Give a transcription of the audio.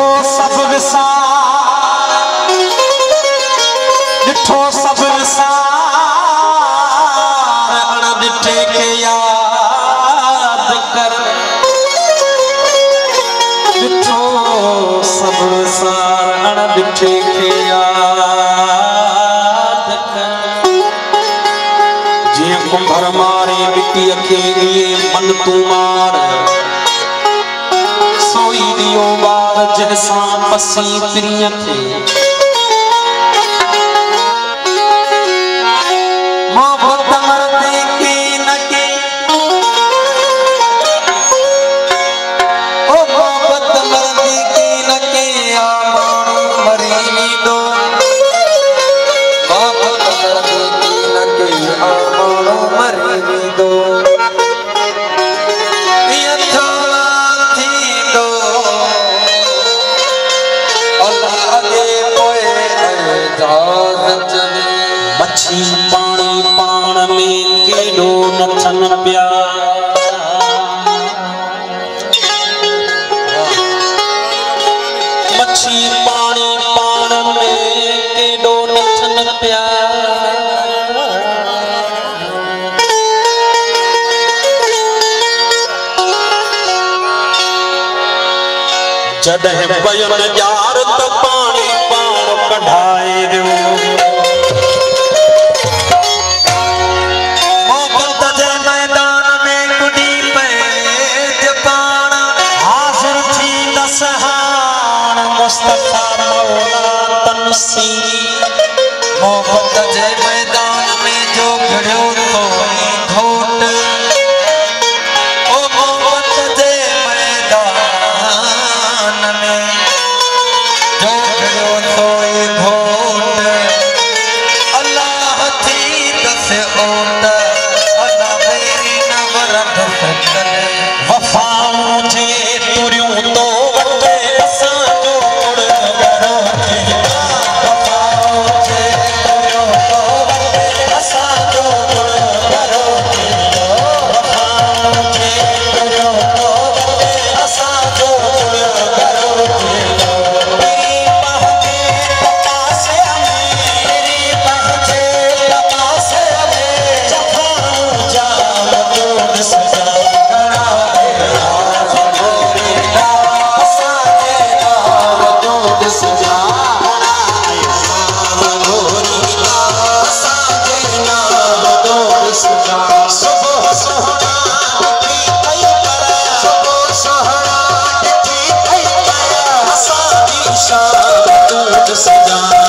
ॾिठो सब विसार, ॾिठो सब विसार, अण ॾिठे के याद कर। ॾिठो सब विसार, अण ॾिठे के याद कर। जे कुंभर मारे मिट्टीअ खे इहे मन तूं मार, सोई दियो बार जैसां पसी पिरीअ खे। मोहब्बत मरदे के न के, ओ मोहब्बत मरदे के न के, आ माण्हू मरी वेंदो। मोहब्बत मरदे के न के, आ माण्हू मरी वेंदो। मच्छी पानी पान में केॾो नथन पिया, मच्छी पानी पान में केॾो नथन पिया। जॾहिं वयुन यार त पानी पाण कढाए वियो। मुस्तफा मौला तनसी, मोहब्बत जे मैदान में जो भिड़ियो तोई घोट। ओ मोहब्बत जे मैदान में जो भिड़ियो तोई घोट। अल्लाह थी दस ओट, अल्लाह मेरी न वरद सकल। वफाऊं जे तुरियूं तो वटे असां सजा